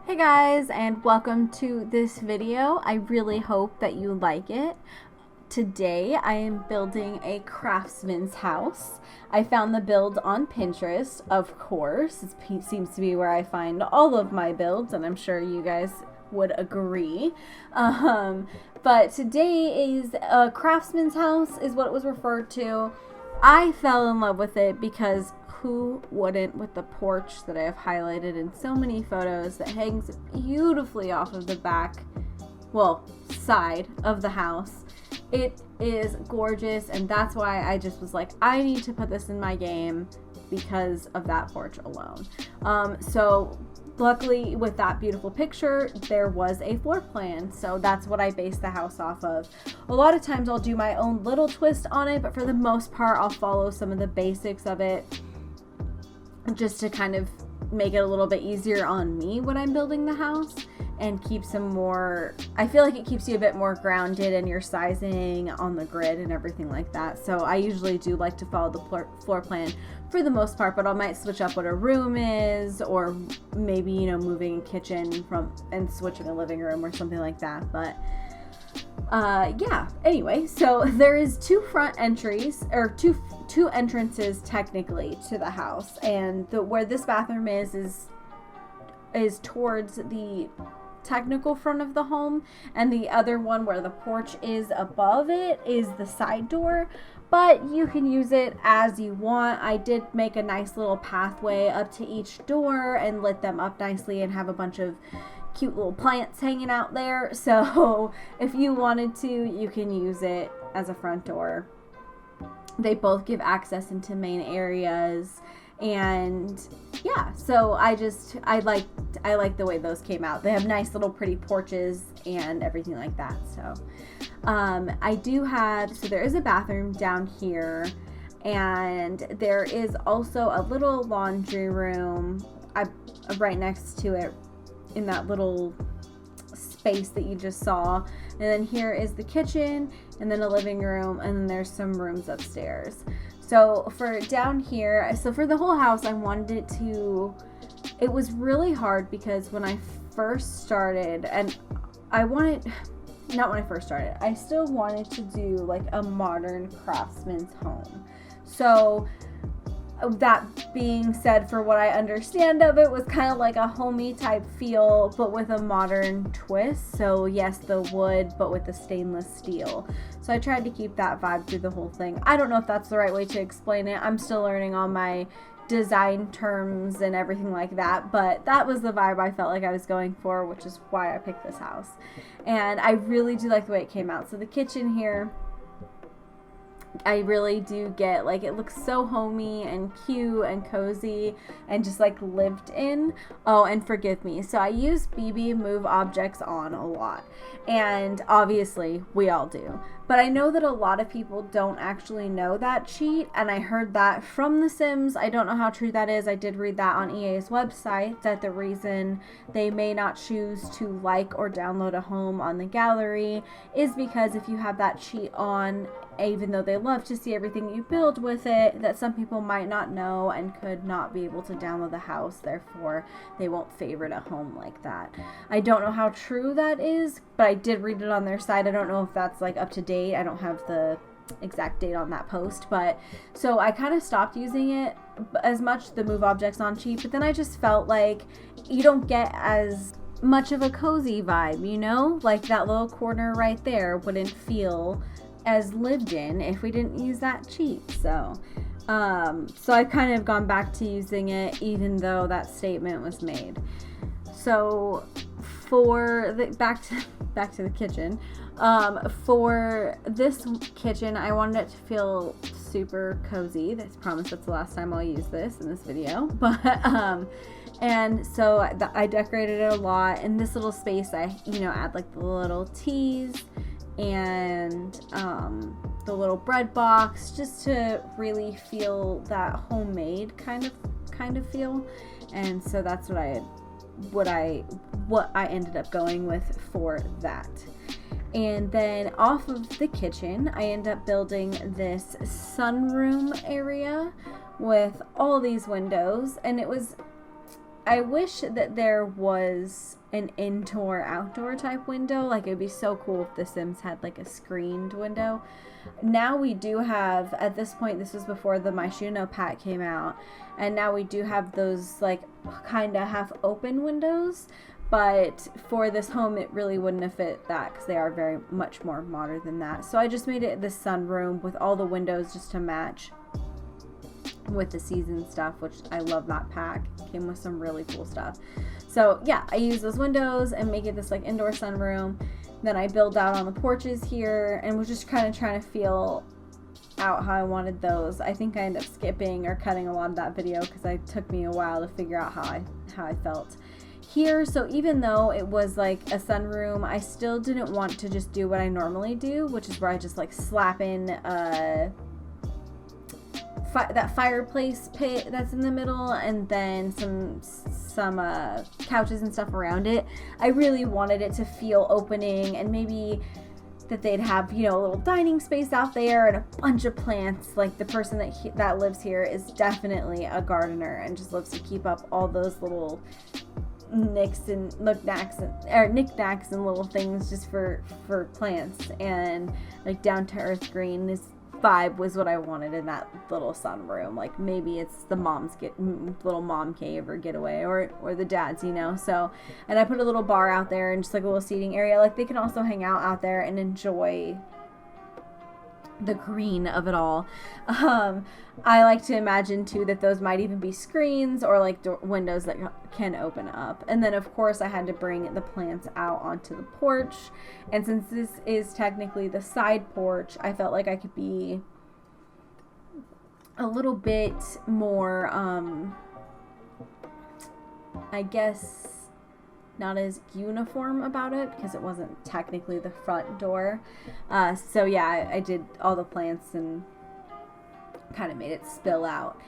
Hey guys, and welcome to this video. I really hope that you like it. Today I am building a craftsman's house. I found the build on Pinterest, of course. It seems to be where I find all of my builds, and I'm sure you guys would agree. But today is a craftsman's house is what it was referred to. I fell in love with it because who wouldn't, with the porch that I have highlighted in so many photos that hangs beautifully off of the back, side of the house. It is gorgeous, and that's why I just was like, I need to put this in my game because of that porch alone. So luckily with that beautiful picture, there was a floor plan. So that's what I based the house off of. A lot of times I'll do my own little twist on it, but for the most part, I'll follow some of the basics of it just to kind of make it a little bit easier on me when I'm building the house and keep some more, I feel like it keeps you a bit more grounded in your sizing on the grid and everything like that. So I usually do like to follow the floor plan for the most part, but I might switch up what a room is, or maybe, you know, moving a kitchen and switching a living room or something like that. But yeah, anyway, so there is two front entries, or two entrances technically to the house, and where this bathroom is towards the technical front of the home, and the other one where the porch is above it is the side door, but you can use it as you want. I did make a nice little pathway up to each door and lit them up nicely and have a bunch of cute little plants hanging out there. So if you wanted to, you can use it as a front door. They both give access into main areas, and yeah, so I like the way those came out. They have nice little pretty porches and everything like that. So there is a bathroom down here, and there is also a little laundry room right next to it in that little space that you just saw. And then here is the kitchen, and then a living room, and then there's some rooms upstairs. So for down here, so for the whole house, I wanted it was really hard because when I first started, and not when I first started, I still wanted to do like a modern craftsman's home. So that being said, for what I understand of it, was kind of like a homey type feel, but with a modern twist. So yes, the wood, but with the stainless steel. So I tried to keep that vibe through the whole thing. I don't know if that's the right way to explain it. I'm still learning all my design terms and everything like that, but that was the vibe I felt like I was going for, which is why I picked this house. And I really do like the way it came out. So the kitchen here, I really do get, like, it looks so homey and cute and cozy and just like lived in. Oh, and forgive me, so I use BB move objects on a lot, and obviously we all do, but I know that a lot of people don't actually know that cheat, and I heard that from The Sims. I don't know how true that is. I did read that on EA's website, that the reason they may not choose to like or download a home on the gallery is because if you have that cheat on, even though they love to see everything you build with it, that some people might not know and could not be able to download the house, therefore they won't favorite a home like that. I don't know how true that is, but I did read it on their site. I don't know if that's like up to date. I don't have the exact date on that post, but so I kind of stopped using it as much, the move objects on cheat, but then I just felt like you don't get as much of a cozy vibe, you know, like that little corner right there wouldn't feel as lived in if we didn't use that cheat. So I've kind of gone back to using it, even though that statement was made. So for the back to the kitchen, for this kitchen, I wanted it to feel super cozy. I promise that's the last time I'll use this in this video, but and so I decorated it a lot. In this little space, I add like the little teas and the little bread box, just to really feel that homemade kind of feel. And so that's what I ended up going with for that. And then off of the kitchen, I end up building this sunroom area with all these windows, and it was I wish that there was an indoor outdoor type window. Like, it'd be so cool if The Sims had like a screened window. Now we do have, at this point, this was before the Myshuno pack came out, and now we do have those like kind of half open windows, but for this home it really wouldn't have fit that because they are very much more modern than that. So I just made it the sunroom with all the windows just to match with the season stuff, which I love that pack. Came with some really cool stuff. So yeah, I use those windows and make it this like indoor sunroom. Then I build out on the porches here and was just kind of trying to feel out how I wanted those. I think I ended up skipping or cutting a lot of that video because it took me a while to figure out how I felt here. So even though it was like a sunroom, I still didn't want to just do what I normally do, which is where I just like slap in that fireplace pit that's in the middle and then some couches and stuff around it. I really wanted it to feel opening, and maybe that they'd have, you know, a little dining space out there and a bunch of plants. Like, the person that lives here is definitely a gardener and just loves to keep up all those little knicks and knickknacks and little things just for plants, and like down to earth green. This vibe was what I wanted in that little sunroom. Like, maybe it's the little mom cave or getaway, or the dad's, you know. So, and I put a little bar out there and just like a little seating area. Like, they can also hang out there and enjoy the green of it all. I like to imagine too that those might even be screens or like windows that can open up. And then of course I had to bring the plants out onto the porch, and since this is technically the side porch, I felt like I could be a little bit more I guess not as uniform about it because it wasn't technically the front door. So yeah, I did all the plants and kind of made it spill out.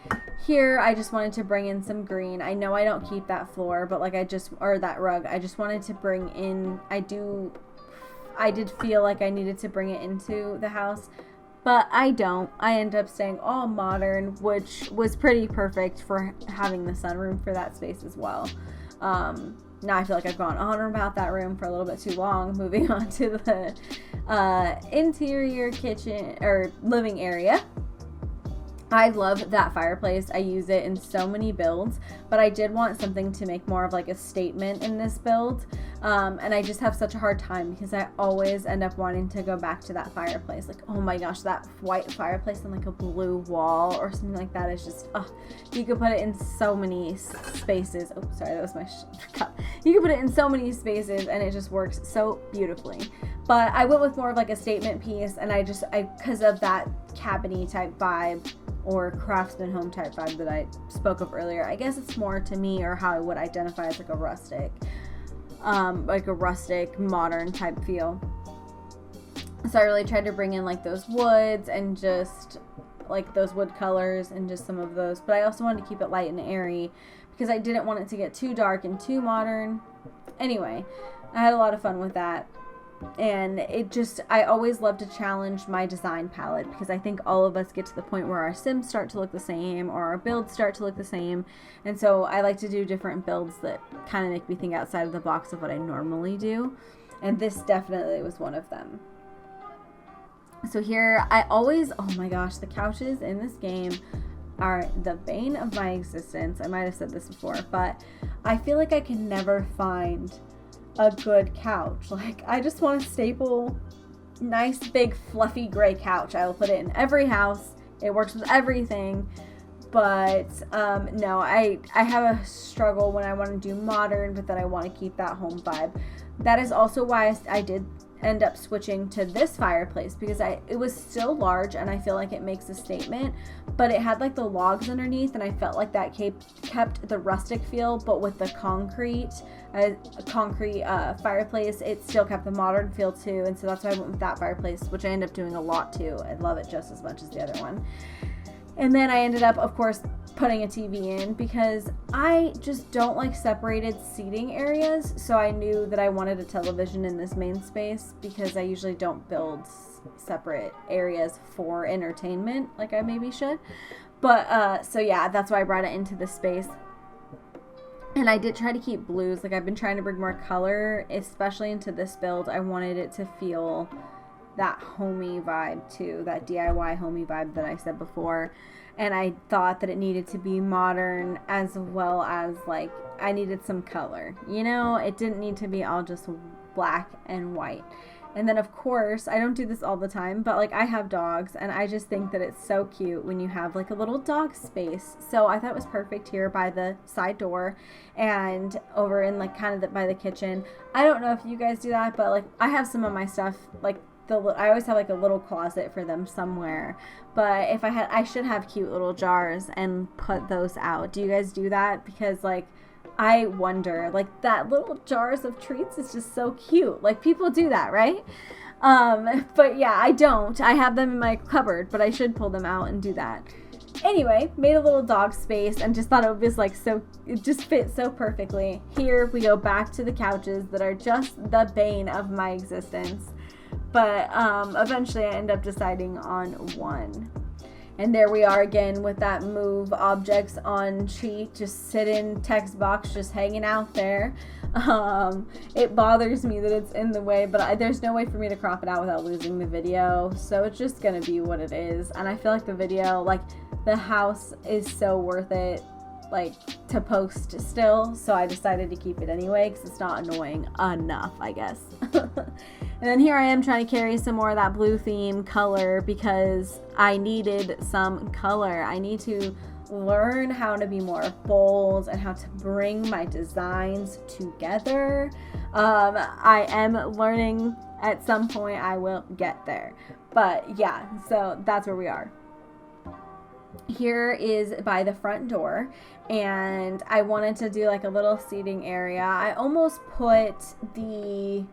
Here I just wanted to bring in some green. I know I don't keep that floor, but like that rug, I just wanted to bring in, I did feel like I needed to bring it into the house, but I don't. I ended up staying all modern, which was pretty perfect for having the sunroom for that space as well. Now I feel like I've gone on about that room for a little bit too long. Moving on to the interior kitchen or living area. I love that fireplace. I use it in so many builds, but I did want something to make more of like a statement in this build. And I just have such a hard time because I always end up wanting to go back to that fireplace. Like, oh my gosh, that white fireplace on like a blue wall or something like that is just, you could put it in so many spaces. Oh, sorry, that was my cup. You could put it in so many spaces and it just works so beautifully. But I went with more of like a statement piece, and I because of that cabin-y type vibe or Craftsman home type vibe that I spoke of earlier. I guess it's more to me, or how I would identify as like a rustic modern type feel. So I really tried to bring in like those woods and just like those wood colors and just some of those, but I also wanted to keep it light and airy because I didn't want it to get too dark and too modern. Anyway, I had a lot of fun with that. And I always love to challenge my design palette because I think all of us get to the point where our Sims start to look the same or our builds start to look the same. And so I like to do different builds that kind of make me think outside of the box of what I normally do. And this definitely was one of them. So here oh my gosh, the couches in this game are the bane of my existence. I might have said this before, but I feel like I can never find a good couch. Like, I just want a staple, nice, big, fluffy gray couch. I will put it in every house. It works with everything. But no, I have a struggle when I want to do modern, but then I want to keep that home vibe. That is also why I did end up switching to this fireplace, because it was still large and I feel like it makes a statement, but it had like the logs underneath, and I felt like that kept the rustic feel, but with the concrete fireplace, it still kept the modern feel too. And so that's why I went with that fireplace, which I ended up doing a lot too. I love it just as much as the other one. And then I ended up, of course, putting a TV in because I just don't like separated seating areas. So I knew that I wanted a television in this main space because I usually don't build separate areas for entertainment like I maybe should. But so yeah, that's why I brought it into this space. And I did try to keep blues. Like, I've been trying to bring more color, especially into this build. I wanted it to feel that homey vibe too, that DIY homey vibe that I said before. And I thought that it needed to be modern, as well as, like, I needed some color. You know, it didn't need to be all just black and white. And then, of course, I don't do this all the time, but, like, I have dogs, and I just think that it's so cute when you have, like, a little dog space. So I thought it was perfect here by the side door and over in, like, kind of by the kitchen. I don't know if you guys do that, but, like, I have some of my stuff, like, I always have, like, a little closet for them somewhere. But if I should have cute little jars and put those out. Do you guys do that? Because, like, I wonder, like, that little jars of treats is just so cute. Like, people do that, right? But yeah, I don't. I have them in my cupboard, but I should pull them out and do that. Anyway, made a little dog space and just thought it was, like, so, it just fit so perfectly. Here we go back to the couches that are just the bane of my existence. But eventually I end up deciding on one. And there we are again with that move objects on sheet, just sitting text box, just hanging out there. It bothers me that it's in the way, but there's no way for me to crop it out without losing the video. So it's just going to be what it is. And I feel like the video, like, the house is so worth it, like, to post still. So I decided to keep it anyway because it's not annoying enough, I guess. And then here I am trying to carry some more of that blue theme color because I needed some color. I need to learn how to be more bold and how to bring my designs together. I am learning. At some point I will get there. But yeah, so that's where we are. Here is by the front door, and I wanted to do, like, a little seating area. I almost put the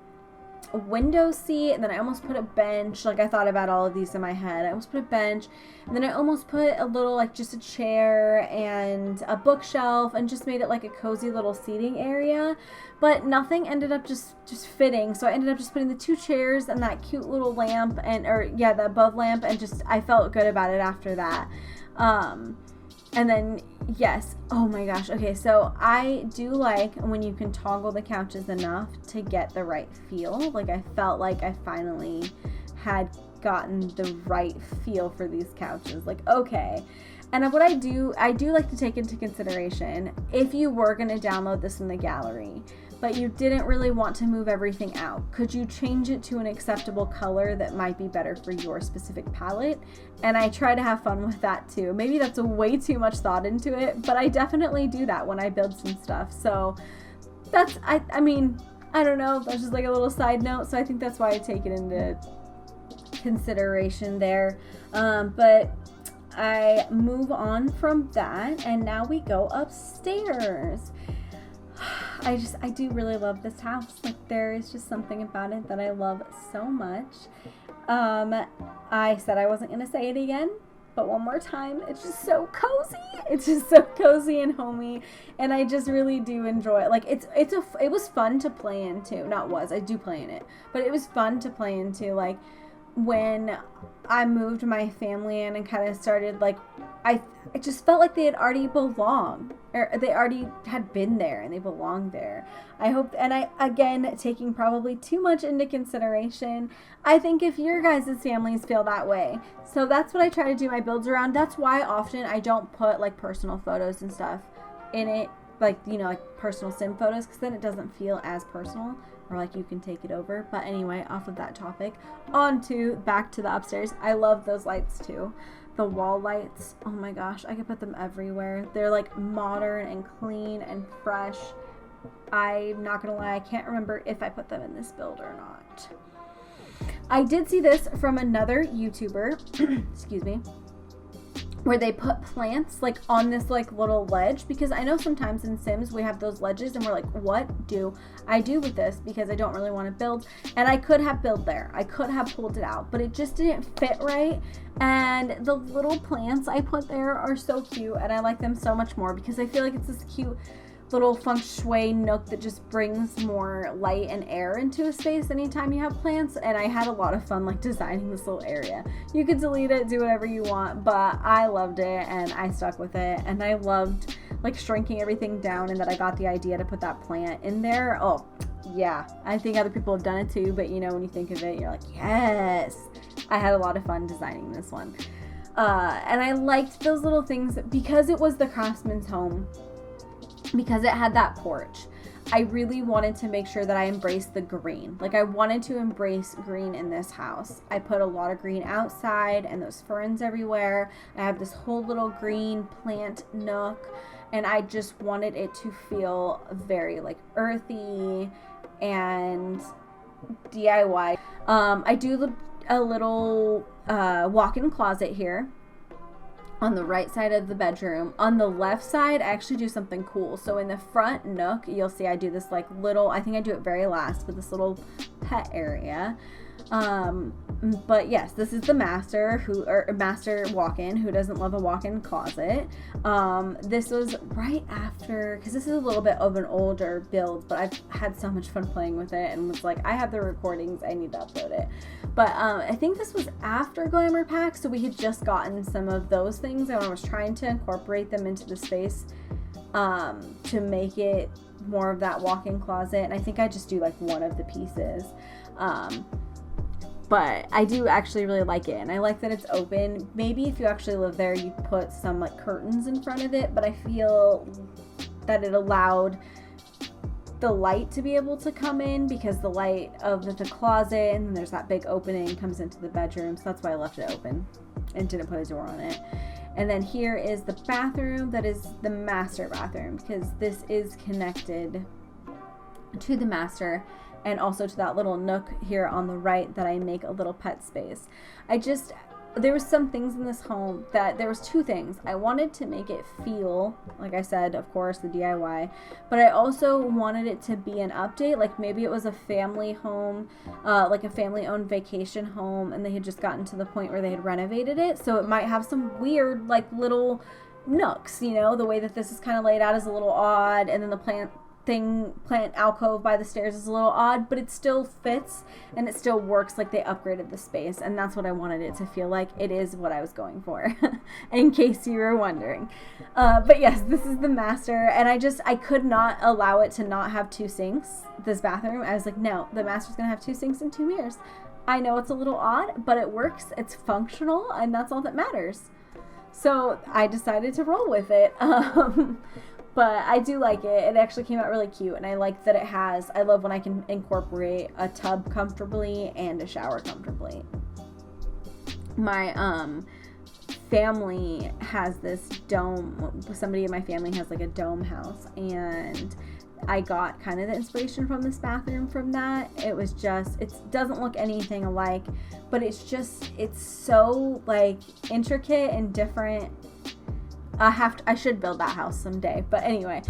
window seat, and then I almost put a bench. Like, I thought about all of these in my head. I almost put a bench, and then I almost put a little, like, just a chair and a bookshelf, and just made it like a cozy little seating area. But nothing ended up just fitting, so I ended up just putting the 2 chairs and that cute little lamp, the above lamp, and just, I felt good about it after that. And then, yes, oh my gosh, okay, so I do like when you can toggle the couches enough to get the right feel. Like, I felt like I finally had gotten the right feel for these couches. Like, okay. And what I do like to take into consideration, if you were going to download this in the gallery, but you didn't really want to move everything out, could you change it to an acceptable color that might be better for your specific palette? And I try to have fun with that too. Maybe that's way too much thought into it, but I definitely do that when I build some stuff. So that's, I mean, I don't know, that's just like a little side note. So I think that's why I take it into consideration there. But I move on from that, and now we go upstairs. I do really love this house. Like, there is just something about it that I love so much. I said I wasn't going to say it again, but one more time, it's just so cozy. It's just so cozy and homey, and I just really do enjoy it. Like, it was fun to play into. I do play in it, but it was fun to play into. Like, when I moved my family in and kind of started, like, I just felt like they had already belonged, or they already had been there and they belonged there. I hope, and I, again, taking probably too much into consideration, I think if your guys' families feel that way. So that's what I try to do my builds around. That's why often I don't put, like, personal photos and stuff in it, like, you know, like personal sim photos, because then it doesn't feel as personal, or like you can take it over. But anyway, off of that topic, back to the upstairs. I love those lights too. The wall lights, oh my gosh, I could put them everywhere. They're, like, modern and clean and fresh. I'm not gonna lie, I can't remember if I put them in this build or not. I did see this from another YouTuber, excuse me, where they put plants, like, on this, like, little ledge, because I know sometimes in Sims we have those ledges and we're like, what do I do with this? Because I don't really want to build, and I could have built there. I could have pulled it out, but it just didn't fit right. And the little plants I put there are so cute, and I like them so much more because I feel like it's this cute little feng shui nook that just brings more light and air into a space anytime you have plants. And I had a lot of fun, like, designing this little area. You could delete it, do whatever you want, but I loved it and I stuck with it. And I loved, like shrinking everything down and that I got the idea to put that plant in there. Oh, yeah. I think other people have done it too, but you know, when you think of it, you're like, yes. I had a lot of fun designing this one. And I liked those little things because it was the Craftsman's home, because it had that porch. I really wanted to make sure that I embraced the green. Like, I wanted to embrace green in this house. I put a lot of green outside and those ferns everywhere. I have this whole little green plant nook, and I just wanted it to feel very like earthy and DIY. I do a little walk-in closet here on the right side of the bedroom. On the left side, I actually do something cool. So in the front nook, you'll see I do this like little, I think I do it very last, but this little pet area. But yes, this is the master master walk-in. Who doesn't love a walk-in closet? This was right after, because this is a little bit of an older build, but I've had so much fun playing with it and was like, I have the recordings, I need to upload it. But I think this was after Glamour Pack, so we had just gotten some of those things and I was trying to incorporate them into the space to make it more of that walk-in closet. And I think I just do like one of the pieces. But I do actually really like it, and I like that it's open. Maybe if you actually live there, you'd put some like curtains in front of it, but I feel that it allowed the light to be able to come in, because the light of the closet, and then there's that big opening, comes into the bedroom, so that's why I left it open and didn't put a door on it. And then here is the bathroom. That is the master bathroom, because this is connected to the master, and also to that little nook here on the right that I make a little pet space. There was some things in this home that, there was two things. I wanted to make it feel, like I said, of course, the DIY, but I also wanted it to be an update. Like maybe it was a family home, like a family-owned vacation home, and they had just gotten to the point where they had renovated it. So it might have some weird, like little nooks, you know, the way that this is kind of laid out is a little odd, and then the plant alcove by the stairs is a little odd, but it still fits and it still works. Like they upgraded the space, and that's what I wanted it to feel like. It is what I was going for, in case you were wondering. But yes, this is the master, and I could not allow it to not have two sinks, this bathroom. I was like, no, the master's gonna have two sinks and two mirrors. I know it's a little odd, but it works, it's functional, and that's all that matters. So I decided to roll with it. But I do like it. It actually came out really cute, and I like that it has, I love when I can incorporate a tub comfortably and a shower comfortably. My family has this dome, somebody in my family has like a dome house, and I got kind of the inspiration from this bathroom from that. It was just, it doesn't look anything alike, but it's so like intricate and different. I should build that house someday. But anyway,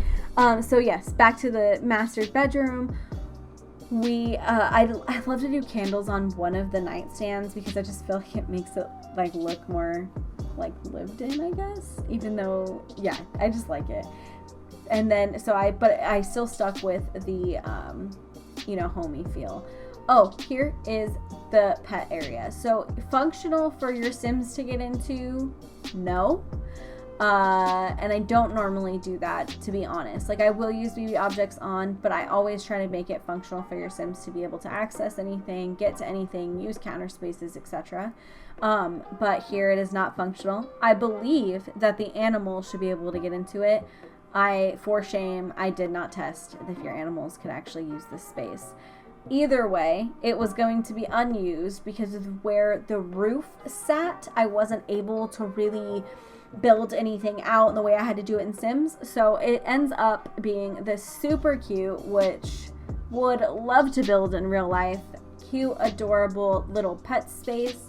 so yes, back to the master's bedroom. I love to do candles on one of the nightstands, because I just feel like it makes it like look more like lived in, I guess. Even though, yeah, I just like it. And then, but I still stuck with the, homey feel. Oh, here is the pet area. So functional for your Sims to get into? No. And I don't normally do that, to be honest. Like, I will use BB objects on, but I always try to make it functional for your Sims to be able to access anything, get to anything, use counter spaces, etc. But here it is not functional. I believe that the animal should be able to get into it. For shame, I did not test if your animals could actually use this space. Either way, it was going to be unused because of where the roof sat. I wasn't able to really build anything out in the way I had to do it in Sims, so it ends up being this super cute, which would love to build in real life, cute, adorable little pet space.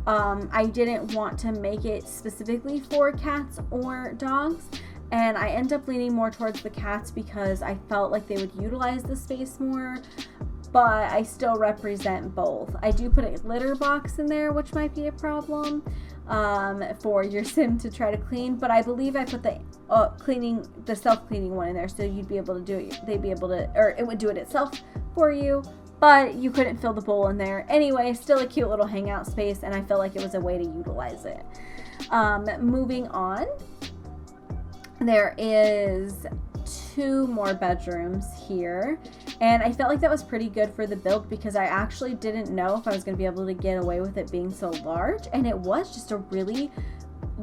I didn't want to make it specifically for cats or dogs, and I end up leaning more towards the cats because I felt like they would utilize the space more, but I still represent both. I do put a litter box in there, which might be a problem for your Sim to try to clean, but I believe I put the self-cleaning one in there, so you'd be able to do it. They'd be able to, or it would do it itself for you, but you couldn't fill the bowl in there. Anyway, still a cute little hangout space, and I felt like it was a way to utilize it. Moving on. There is 2 more bedrooms here, and I felt like that was pretty good for the build because I actually didn't know if I was going to be able to get away with it being so large, and it was just a really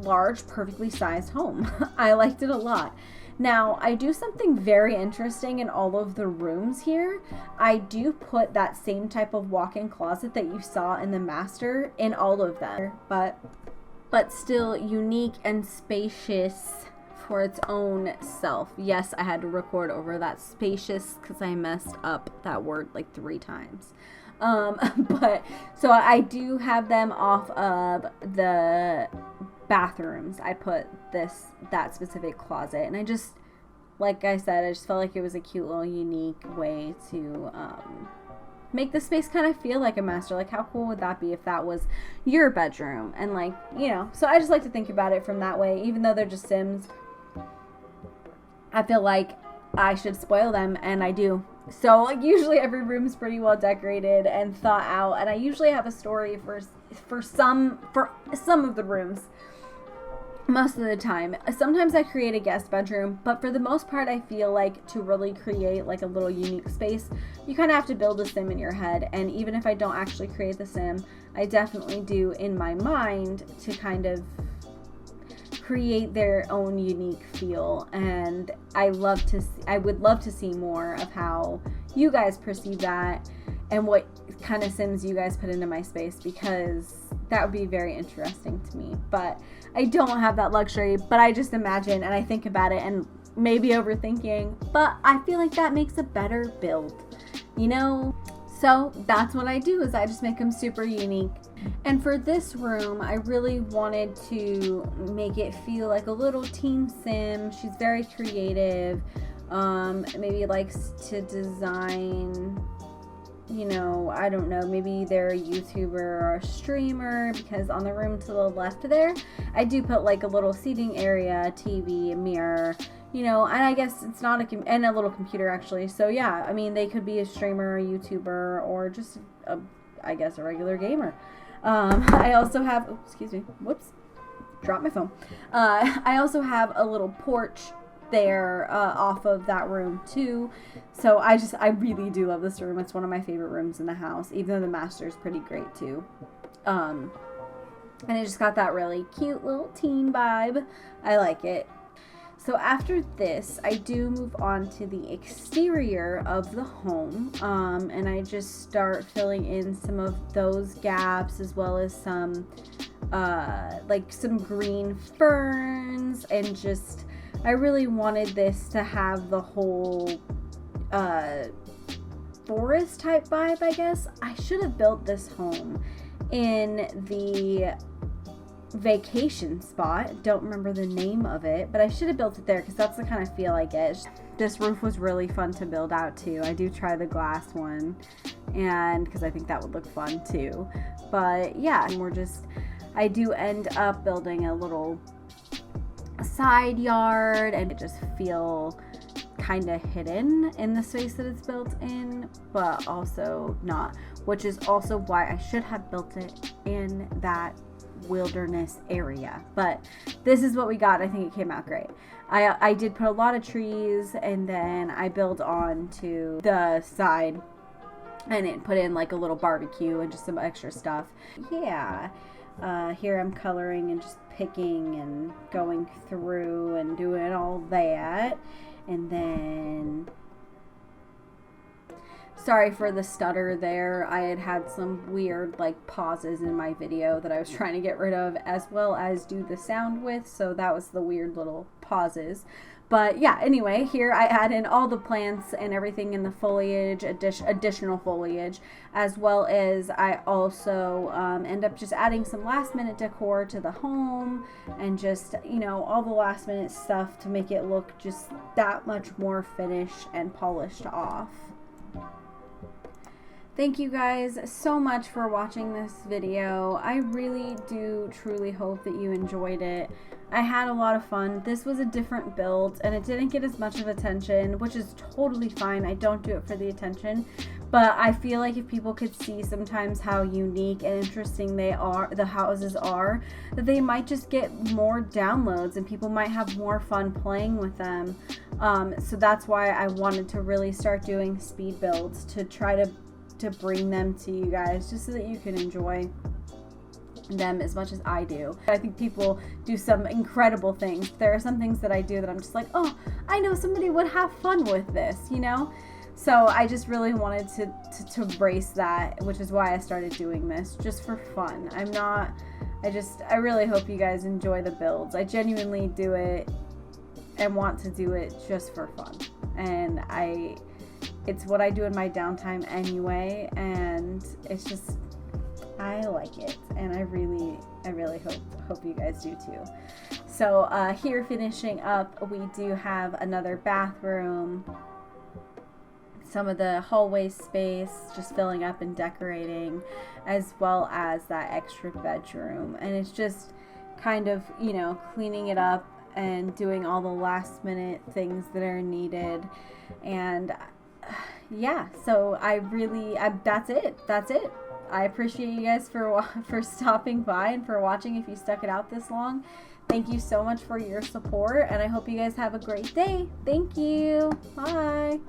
large, perfectly sized home. I liked it a lot. Now, I do something very interesting in all of the rooms here. I do put that same type of walk-in closet that you saw in the master in all of them, but still unique and spacious for its own self. Yes, I had to record over that spacious because I messed up that word like 3 times. But so I do have them off of the bathrooms. I put that specific closet, and I just, like I said, I just felt like it was a cute little unique way to make the space kind of feel like a master. Like, how cool would that be if that was your bedroom? And like, you know, so I just like to think about it from that way. Even though they're just Sims, I feel like I should spoil them, and I do. So like, usually every room's pretty well decorated and thought out, and I usually have a story for some of the rooms. Most of the time. Sometimes I create a guest bedroom, but for the most part, I feel like to really create like a little unique space, you kind of have to build a sim in your head. And even if I don't actually create the sim, I definitely do in my mind to kind of create their own unique feel. And I would love to see more of how you guys perceive that and what kind of sims you guys put into my space, because that would be very interesting to me. But I don't have that luxury, but I just imagine and I think about it, and maybe overthinking, but I feel like that makes a better build, you know? So that's what I do, is I just make them super unique. And for this room, I really wanted to make it feel like a little teen sim. She's very creative, maybe likes to design, you know, I don't know, maybe they're a YouTuber or a streamer, because on the room to the left there, I do put like a little seating area, TV, a mirror, you know, and I guess it's not and a little computer actually. So yeah, I mean, they could be a streamer, a YouTuber, or just I guess a regular gamer. I also have, oh, excuse me, whoops, dropped my phone. I also have a little porch there off of that room too. So I really do love this room. It's one of my favorite rooms in the house, even though the master is pretty great too. And it just got that really cute little teen vibe. I like it. So after this, I do move on to the exterior of the home, and I just start filling in some of those gaps, as well as some like some green ferns, and just I really wanted this to have the whole forest type vibe, I guess. I should have built this home in the vacation spot. Don't remember the name of it, but I should have built it there because that's the kind of feel I get. This roof was really fun to build out too. I do try the glass one, and because I think that would look fun too. But yeah, I do end up building a little side yard, and it just feel kind of hidden in the space that it's built in, but also not, which is also why I should have built it in that wilderness area. But this is what we got. I think it came out great. I did put a lot of trees, and then I built on to the side and it put in like a little barbecue and just some extra stuff. Yeah. Here I'm coloring and just picking and going through and doing all that. And then, sorry for the stutter there. I had some weird like pauses in my video that I was trying to get rid of, as well as do the sound with, so that was the weird little pauses. But yeah, anyway, here I add in all the plants and everything in the foliage, additional foliage, as well as I also end up just adding some last minute decor to the home, and just, you know, all the last minute stuff to make it look just that much more finished and polished off. Thank you guys so much for watching this video. I really do truly hope that you enjoyed it. I had a lot of fun. This was a different build and it didn't get as much of attention, which is totally fine. I don't do it for the attention, but I feel like if people could see sometimes how unique and interesting the houses are, that they might just get more downloads and people might have more fun playing with them. So that's why I wanted to really start doing speed builds, to try to bring them to you guys, just so that you can enjoy them as much as I do. I think people do some incredible things. There are some things that I do that I'm just like, oh, I know somebody would have fun with this, you know? So I just really wanted to embrace that, which is why I started doing this, just for fun. I really hope you guys enjoy the builds. I genuinely do it and want to do it just for fun. And it's what I do in my downtime anyway, and it's just, I like it, and I really hope you guys do too. So here finishing up, we do have another bathroom, some of the hallway space just filling up and decorating, as well as that extra bedroom. And it's just kind of, you know, cleaning it up and doing all the last minute things that are needed. And yeah, so that's it. I appreciate you guys for stopping by and for watching. If you stuck it out this long, thank you so much for your support, and I hope you guys have a great day. Thank you. Bye.